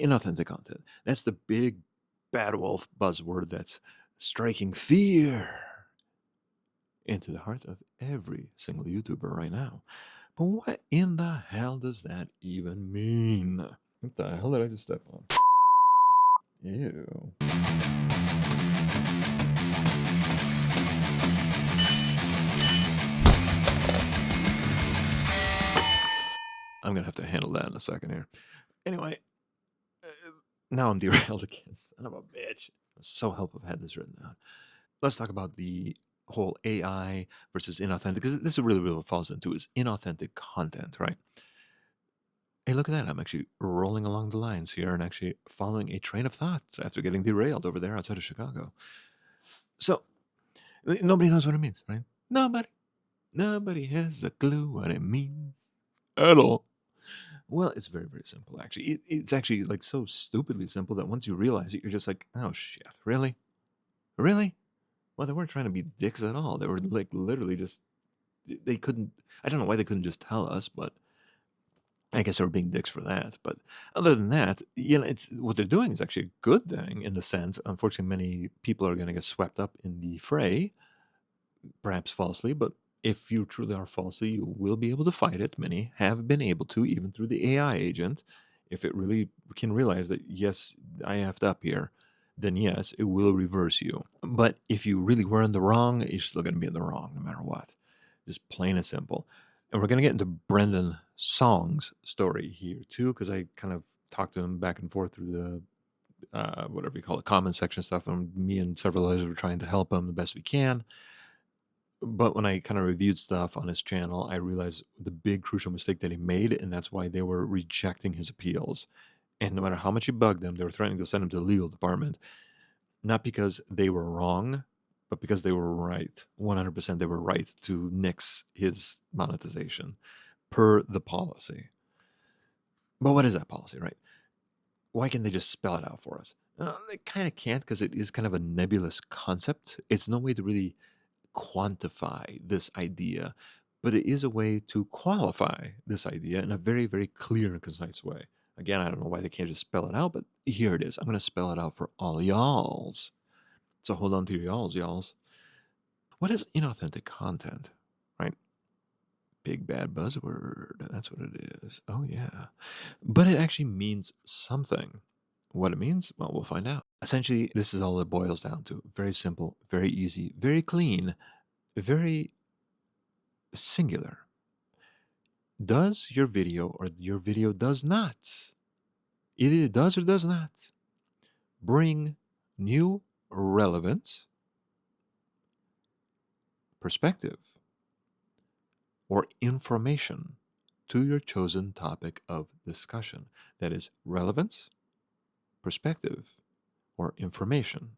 Inauthentic content. That's the big bad wolf buzzword that's striking fear into the heart of every single YouTuber right now. But what in the hell does that even mean? What the hell did I just step on? Ew. I'm gonna have to handle that in a second here. Anyway, now I'm derailed again. Son of a bitch. I'm so helpful I've had this written down. Let's talk about the whole AI versus inauthentic, because this is really what it falls into is inauthentic content, right? Hey, look at that. I'm actually rolling along the lines here and actually following a train of thoughts after getting derailed over there outside of Chicago. So, nobody knows what it means, right? Nobody has a clue what it means at all. Well, it's very, very simple, actually. It's actually like so stupidly simple that once you realize it, you're just like, oh shit, really? Really? Well, they weren't trying to be dicks at all. They were like literally just, they couldn't, I don't know why they couldn't just tell us, but I guess they were being dicks for that. But other than that, it's what they're doing is actually a good thing in the sense, unfortunately, many people are going to get swept up in the fray, perhaps falsely, but if you truly are falsely, you will be able to fight it. Many have been able to, even through the AI agent. If it really can realize that, yes, I effed up here, then yes, it will reverse you. But if you really were in the wrong, you're still going to be in the wrong no matter what. Just plain and simple. And we're going to get into Brendan Song's story here too, because I kind of talked to him back and forth through the whatever you call it, comment section stuff. And me and several others were trying to help him the best we can. But when I kind of reviewed stuff on his channel, I realized the big crucial mistake that he made, and that's why they were rejecting his appeals. And no matter how much he bugged them, they were threatening to send him to the legal department, not because they were wrong, but because they were right. 100% they were right to nix his monetization per the policy. But what is that policy, right? Why can't they just spell it out for us? They kind of can't, because it is kind of a nebulous concept. It's no way to really quantify this idea, but it is a way to qualify this idea in a very, very clear and concise way. Again, I don't know why they can't just spell it out, but here it is. I'm going to spell it out for all y'alls. So hold on to your y'alls. What is inauthentic content, right? Big bad buzzword. That's what it is. Oh, yeah. But it actually means something. What it means, well, we'll find out. Essentially, this is all it boils down to. Very simple, very easy, very clean, very singular. Does your video or your video does not, either it does or does not, bring new relevance, perspective, or information to your chosen topic of discussion? That is relevance, perspective, or information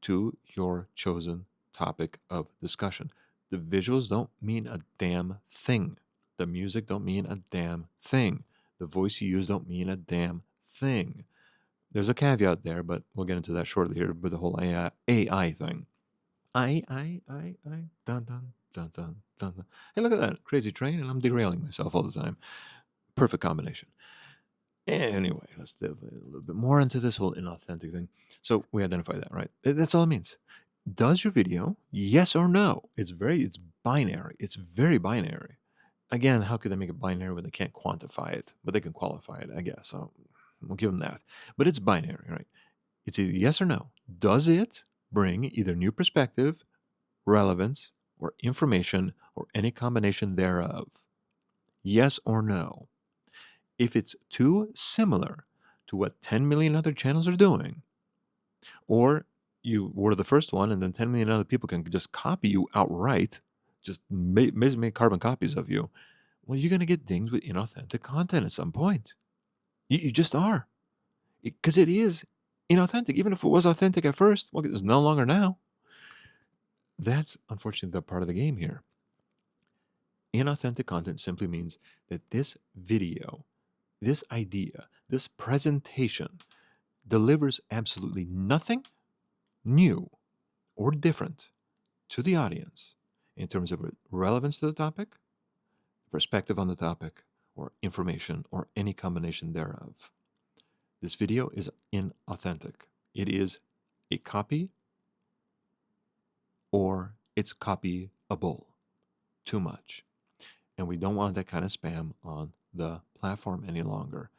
to your chosen topic of discussion. The visuals don't mean a damn thing. The music don't mean a damn thing. The voice you use don't mean a damn thing. There's a caveat there, but we'll get into that shortly here with the whole AI thing. I, dun, dun, dun, dun, dun, dun. Hey, look at that. Crazy train, and I'm derailing myself all the time. Perfect combination. Anyway, let's dive a little bit more into this whole inauthentic thing. So we identify that, right? That's all it means. Does your video, yes or no? It's binary. It's very binary. Again, how could they make it binary when they can't quantify it? But they can qualify it, I guess. So we'll give them that. But it's binary, right? It's either yes or no. Does it bring either new perspective, relevance, or information, or any combination thereof? Yes or no. If it's too similar to what 10 million other channels are doing, or you were the first one and then 10 million other people can just copy you outright, just make carbon copies of you, well, you're going to get dinged with inauthentic content at some point. You just are. Because it is inauthentic. Even if it was authentic at first, well, it's no longer now. That's unfortunately the part of the game here. Inauthentic content simply means that this video, this idea, this presentation delivers absolutely nothing new or different to the audience in terms of relevance to the topic, perspective on the topic, or information, or any combination thereof. This video is inauthentic. It is a copy or it's copyable. Too much. And we don't want that kind of spam on the platform any longer.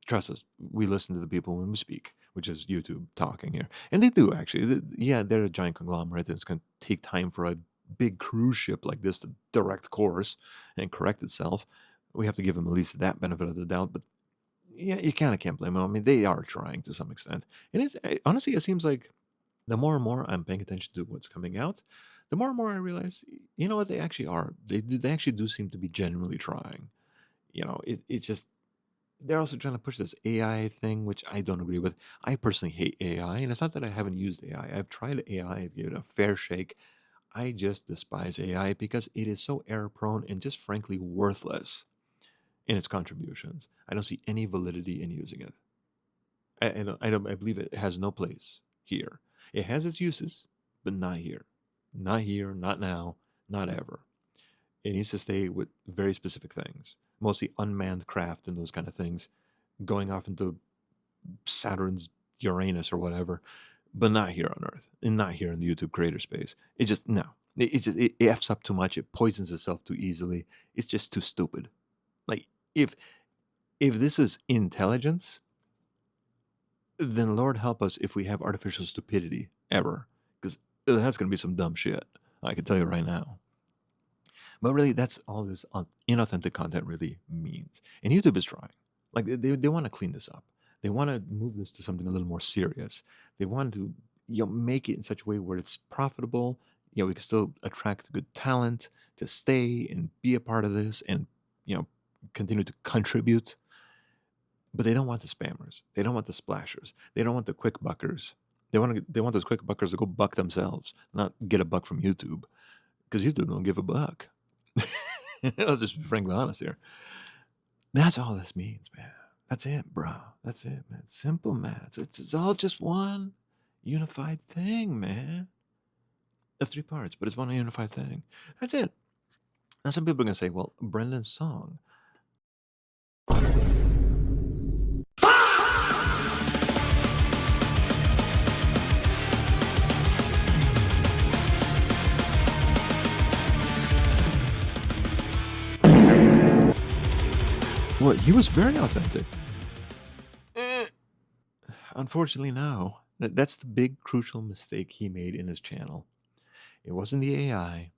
Trust us, we listen to the people when we speak, which is YouTube talking here. And they do actually. Yeah, they're a giant conglomerate, and it's going to take time for a big cruise ship like this to direct course and correct itself. We have to give them at least that benefit of the doubt. But yeah, you kind of can't blame them. I mean, they are trying to some extent. And honestly, it seems like the more and more I'm paying attention to what's coming out, the more and more I realize, you know what, they actually are. They actually do seem to be genuinely trying. It's just they're also trying to push this AI thing, which I don't agree with. I personally hate AI, and it's not that I haven't used AI. I've tried AI, I've given it a fair shake. I just despise AI because it is so error prone and just frankly worthless in its contributions. I don't see any validity in using it. I believe it has no place here. It has its uses, but not here. Not here, not now, not ever. It needs to stay with very specific things, mostly unmanned craft and those kind of things, going off into Saturn's Uranus or whatever, but not here on Earth and not here in the YouTube creator space. It just, no. It F's up too much. It poisons itself too easily. It's just too stupid. Like, if this is intelligence, then Lord help us if we have artificial stupidity ever, because that's going to be some dumb shit. I can tell you right now. But really, that's all this inauthentic content really means. And YouTube is trying. Like, they want to clean this up. They want to move this to something a little more serious. They want to make it in such a way where it's profitable. We can still attract good talent to stay and be a part of this and continue to contribute. But they don't want the spammers. They don't want the splashers. They don't want the quick buckers. They want those quick buckers to go buck themselves, not get a buck from YouTube, because YouTube don't give a buck. Let's just be frankly honest here. That's all this means, man. That's it, bro. That's it, man. It's simple, man. It's all just one unified thing, man. Of 3 parts, but it's one unified thing. That's it. Now, some people are going to say, well, Brendan's song. Well, he was very authentic. Unfortunately, no. That's the big crucial mistake he made in his channel. It wasn't the AI.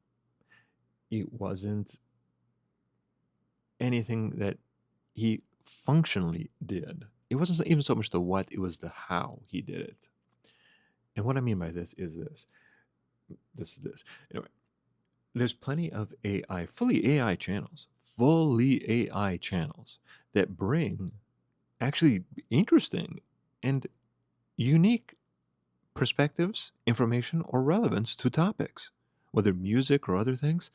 It wasn't anything that he functionally did. It wasn't even so much the what, it was the how he did it. And what I mean by this is this. This is this. Anyway, there's plenty of fully AI channels that bring actually interesting and unique perspectives, information, or relevance to topics, whether music or other things.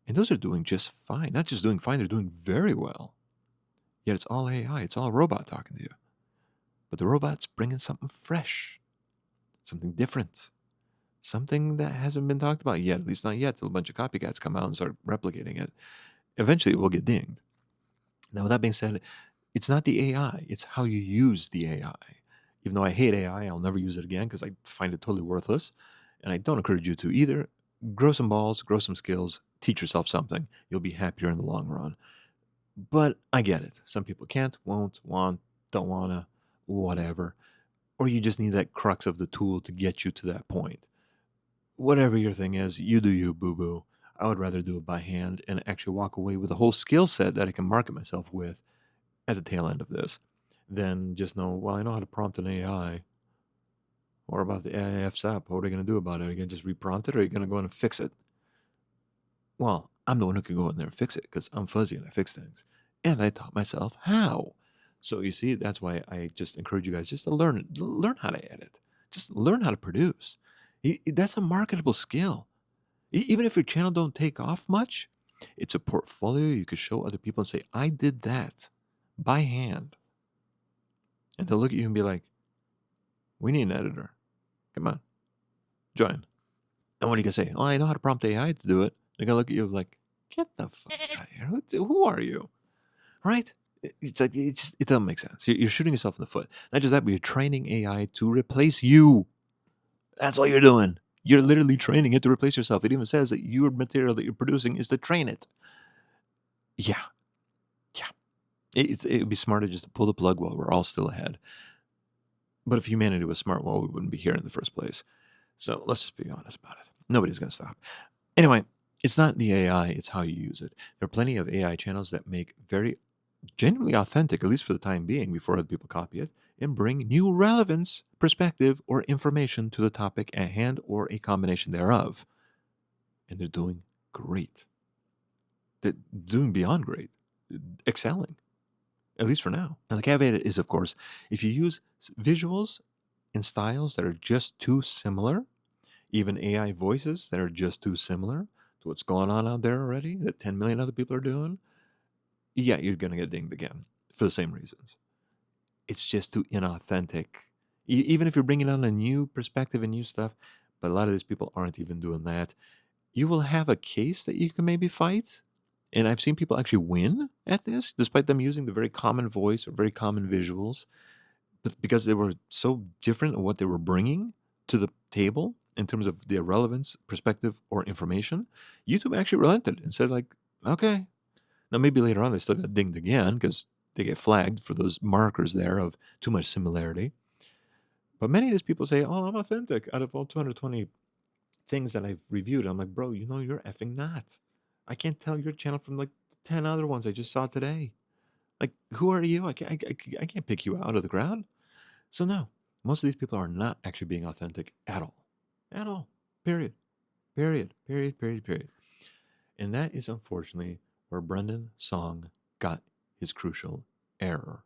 And those are doing just fine. Not just doing fine, they're doing very well. Yet it's all AI, it's all robot talking to you. But the robot's bringing something fresh, something different, something that hasn't been talked about yet, at least not yet, till a bunch of copycats come out and start replicating it. Eventually, it will get dinged. Now, with that being said, it's not the AI, it's how you use the AI. Even though I hate AI, I'll never use it again because I find it totally worthless. And I don't encourage you to either. Grow some balls, grow some skills, teach yourself something. You'll be happier in the long run. But I get it. Some people can't, won't, want, don't wanna, whatever. Or you just need that crux of the tool to get you to that point. Whatever your thing is, you do you, boo-boo. I would rather do it by hand and actually walk away with a whole skill set that I can market myself with at the tail end of this than just know, well, I know how to prompt an AI. Or about the AI F's up. What are you going to do about it? Are you going to just reprompt it or are you going to go in and fix it? Well, I'm the one who can go in there and fix it because I'm fuzzy and I fix things. And I taught myself how. So you see, that's why I just encourage you guys just to learn how to edit. Just learn how to produce. That's a marketable skill. Even if your channel don't take off much, it's a portfolio you could show other people and say, I did that by hand. And they'll look at you and be like, we need an editor. Come on, join. And what are you going to say? Oh, I know how to prompt AI to do it. They're going to look at you like, get the fuck out of here. Who are you? Right? It's like it doesn't make sense. You're shooting yourself in the foot. Not just that, but you're training AI to replace you. That's all you're doing. You're literally training it to replace yourself. It even says that your material that you're producing is to train it. Yeah, yeah. It would be smarter just to pull the plug while we're all still ahead. But if humanity was smart, well, we wouldn't be here in the first place. So let's just be honest about it. Nobody's going to stop. Anyway, it's not the AI, it's how you use it. There are plenty of AI channels that make very genuinely authentic, at least for the time being, before other people copy it, and bring new relevance, perspective, or information to the topic at hand or a combination thereof. And they're doing great. They're doing beyond great, excelling, at least for now. Now, the caveat is, of course, if you use visuals and styles that are just too similar, even AI voices that are just too similar to what's going on out there already, that 10 million other people are doing, yeah, you're going to get dinged again for the same reasons. It's just too inauthentic. Even if you're bringing on a new perspective and new stuff, but a lot of these people aren't even doing that. You will have a case that you can maybe fight. And I've seen people actually win at this, despite them using the very common voice or very common visuals, but because they were so different in what they were bringing to the table in terms of their relevance, perspective, or information, YouTube actually relented and said, like, okay. Now, maybe later on they still got dinged again because they get flagged for those markers there of too much similarity. But many of these people say, oh, I'm authentic out of all 220 things that I've reviewed. I'm like, bro, you're effing not. I can't tell your channel from like 10 other ones I just saw today. Like, who are you? I can't pick you out of the crowd. So no, most of these people are not actually being authentic at all. At all. Period. Period. Period. Period. Period. And that is unfortunately where Brendan Song got his crucial error.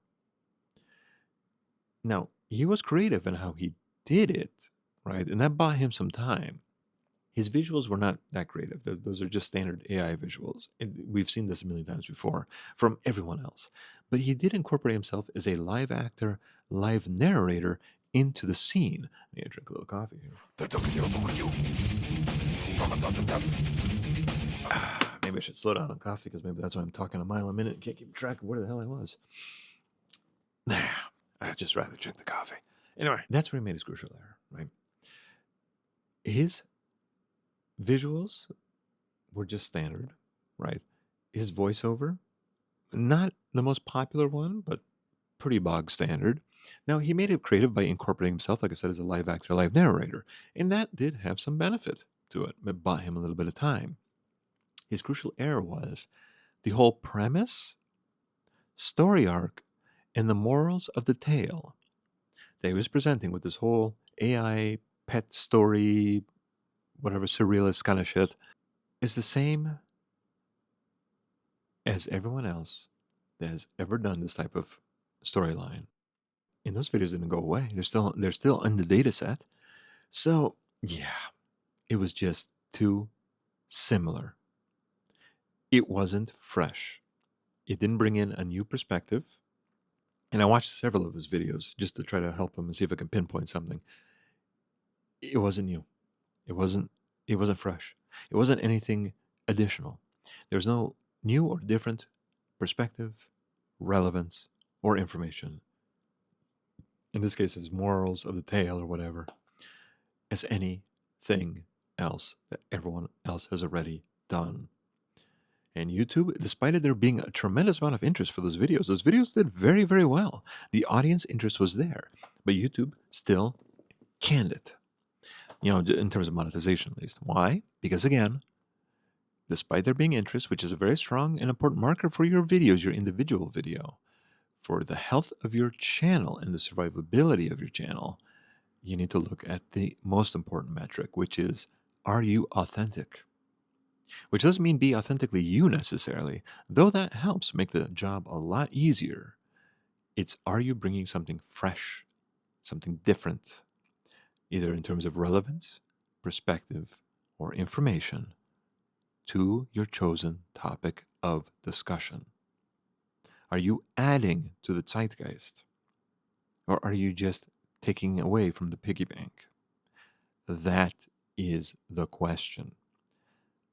Now, he was creative in how he did it, right? And that bought him some time. His visuals were not that creative. Those are just standard AI visuals. And we've seen this a million times before from everyone else. But he did incorporate himself as a live actor, live narrator into the scene. I need to drink a little coffee here. Maybe I should slow down on coffee because maybe that's why I'm talking a mile a minute and can't keep track of where the hell I was. I'd just rather drink the coffee. Anyway, that's where he made his crucial error, right? His visuals were just standard, right? His voiceover, not the most popular one, but pretty bog standard. Now, he made it creative by incorporating himself, like I said, as a live actor, live narrator. And that did have some benefit to it. It bought him a little bit of time. His crucial error was the whole premise, story arc, and the morals of the tale that he was presenting with this whole AI pet story, whatever surrealist kind of shit, is the same as everyone else that has ever done this type of storyline. And those videos didn't go away. They're still in the data set. So yeah, it was just too similar. It wasn't fresh. It didn't bring in a new perspective. And I watched several of his videos just to try to help him and see if I can pinpoint something. It wasn't new. It wasn't fresh. It wasn't anything additional. There's no new or different perspective, relevance, or information. In this case, it's morals of the tale or whatever, as anything else that everyone else has already done. And YouTube, despite there being a tremendous amount of interest for those videos did very, very well. The audience interest was there, but YouTube still canned it. In terms of monetization, at least. Why? Because again, despite there being interest, which is a very strong and important marker for your videos, your individual video, for the health of your channel and the survivability of your channel, you need to look at the most important metric, which is, are you authentic? Which doesn't mean be authentically you necessarily, though that helps make the job a lot easier. It's, are you bringing something fresh, something different, either in terms of relevance, perspective, or information to your chosen topic of discussion? Are you adding to the zeitgeist? Or are you just taking away from the piggy bank? That is the question.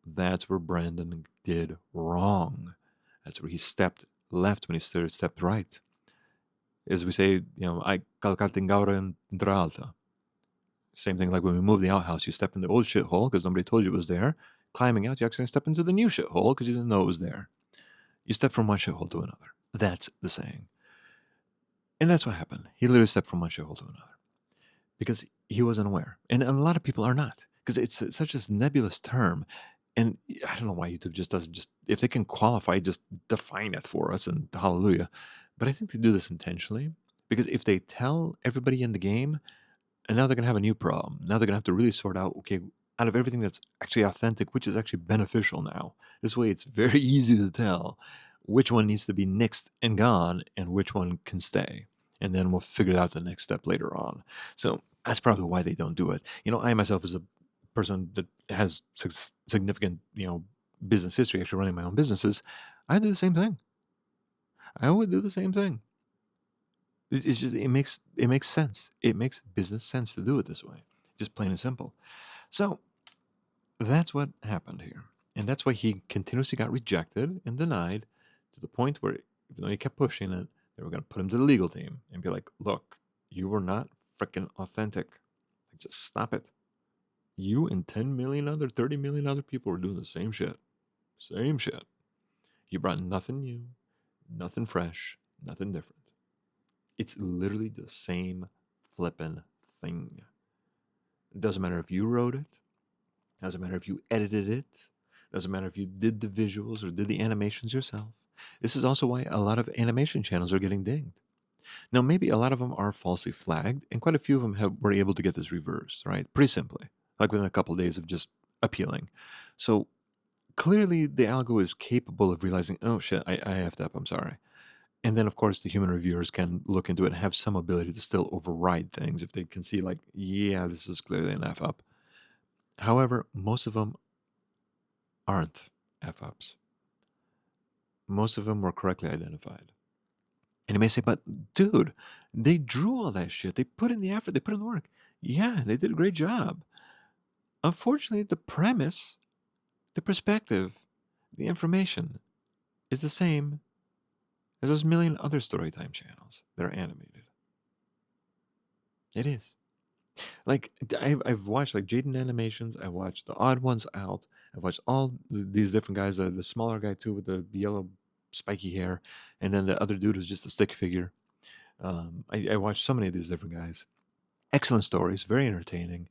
That's where Brandon did wrong. That's where he stepped left when he stepped right. As we say, I calcatingauren alta. Same thing like when we move the outhouse, you step in the old shithole because nobody told you it was there. Climbing out, you actually step into the new shithole because you didn't know it was there. You step from one shithole to another. That's the saying. And that's what happened. He literally stepped from one shithole to another because he wasn't aware. And a lot of people are not because it's such a nebulous term. And I don't know why YouTube just doesn't if they can qualify, just define it for us and hallelujah. But I think they do this intentionally because if they tell everybody in the game, and now they're going to have a new problem. Now they're going to have to really sort out, okay, out of everything that's actually authentic, which is actually beneficial now. This way, it's very easy to tell which one needs to be nixed and gone and which one can stay. And then we'll figure out the next step later on. So that's probably why they don't do it. I myself as a person that has significant, business history, actually running my own businesses, I do the same thing. I would do the same thing. It's just it makes sense. It makes business sense to do it this way, just plain and simple. So that's what happened here, and that's why he continuously got rejected and denied to the point where, even though he kept pushing it, they were going to put him to the legal team and be like, "Look, you were not freaking authentic. Like, just stop it. You and 10 million other, 30 million other people were doing the same shit, same shit. You brought nothing new, nothing fresh, nothing different." It's literally the same flippin' thing. It doesn't matter if you wrote it. Doesn't matter if you edited it. Doesn't matter if you did the visuals or did the animations yourself. This is also why a lot of animation channels are getting dinged. Now, maybe a lot of them are falsely flagged, and quite a few of them were able to get this reversed, right? Pretty simply, like within a couple of days of just appealing. So clearly, the algo is capable of realizing, oh shit, I effed up, I'm sorry. And then, of course, the human reviewers can look into it and have some ability to still override things if they can see, like, yeah, this is clearly an F up. However, most of them aren't F ups. Most of them were correctly identified. And you may say, but dude, they drew all that shit. They put in the effort, they put in the work. Yeah, they did a great job. Unfortunately, the premise, the perspective, the information is the same as those million other Storytime channels that are animated. It is. Like I've watched like Jaden Animations. I watched the Odd Ones Out. I've watched all these different guys. The smaller guy too with the yellow spiky hair, and then the other dude who's just a stick figure. I watched so many of these different guys. Excellent stories, very entertaining.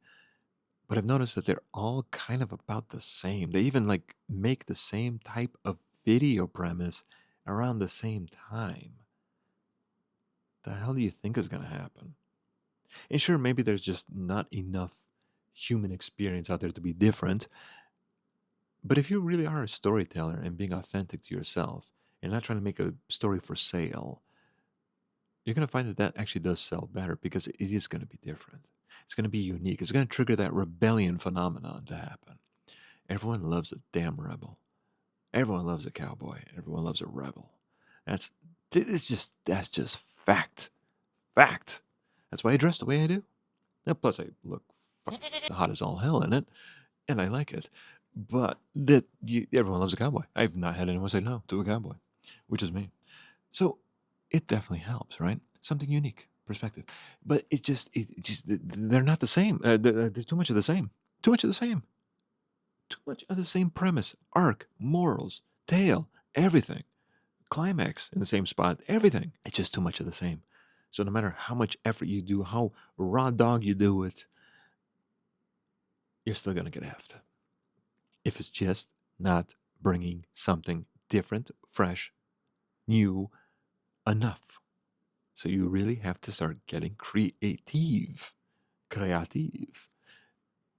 But I've noticed that they're all kind of about the same. They even like make the same type of video premise around the same time. The hell do you think is going to happen? And sure, maybe there's just not enough human experience out there to be different. But if you really are a storyteller and being authentic to yourself and not trying to make a story for sale, you're going to find that that actually does sell better because it is going to be different. It's going to be unique. It's going to trigger that rebellion phenomenon to happen. Everyone loves a damn rebel. Everyone loves a cowboy. Everyone loves a rebel. That's just fact. Fact. That's why I dress the way I do. Now, plus, I look fucking hot as all hell in it, and I like it. But everyone loves a cowboy. I've not had anyone say no to a cowboy, which is me. So it definitely helps, right? Something unique perspective. But they're not the same. They're too much of the same. Too much of the same. Too much of the same premise, arc, morals, tale, everything. Climax in the same spot, everything. It's just too much of the same. So no matter how much effort you do, how raw dog you do it, you're still going to get effed. If it's just not bringing something different, fresh, new enough. So you really have to start getting creative,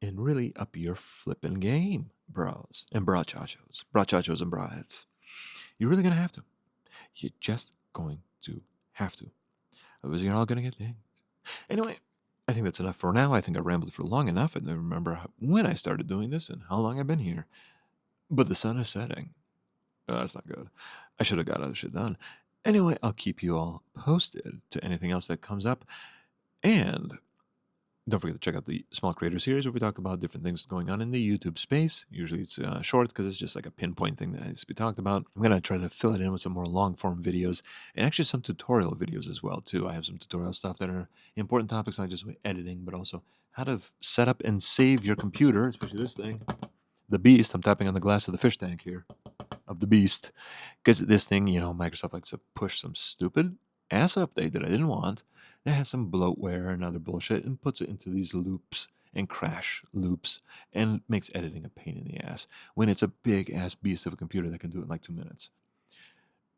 and really up your flipping game, bros and brachachos and braheads. You're really going to have to. You're just going to have to. Otherwise, you're all going to get dinged. Anyway, I think that's enough for now. I think I rambled for long enough. I don't remember when I started doing this and how long I've been here. But the sun is setting. Oh, that's not good. I should have got other shit done. Anyway, I'll keep you all posted to anything else that comes up. And Don't forget to check out the Small Creator Series where we talk about different things going on in the YouTube space. Usually it's short because it's just like a pinpoint thing that needs to be talked about. I'm going to try to fill it in with some more long form videos and actually some tutorial videos as well too. I have some tutorial stuff that are important topics, not just with editing, but also how to set up and save your computer, especially this thing, the Beast. I'm tapping on the glass of the fish tank here of the Beast because this thing, Microsoft likes to push some stupid ass update that I didn't want that has some bloatware and other bullshit and puts it into these loops and crash loops and makes editing a pain in the ass when it's a big ass beast of a computer that can do it in like 2 minutes.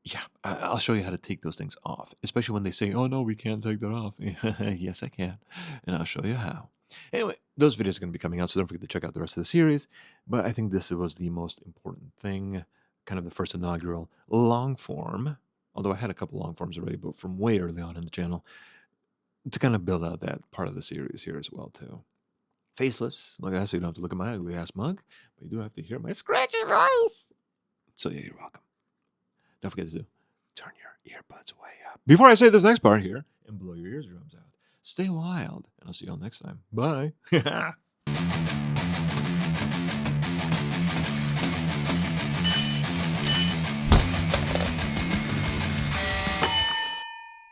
Yeah, I'll show you how to take those things off, especially when they say, oh no, we can't take that off. Yes, I can. And I'll show you how. Anyway, those videos are going to be coming out, so don't forget to check out the rest of the series. But I think this was the most important thing, kind of the first inaugural long form, although I had a couple long forms already, but from way early on in the channel, to kind of build out that part of the series here as well, too. Faceless, like that, so you don't have to look at my ugly ass mug, but you do have to hear my scratchy voice. So yeah, you're welcome. Don't forget to turn your earbuds way up. Before I say this next part here and blow your eardrums out, stay wild, and I'll see y'all next time. Bye.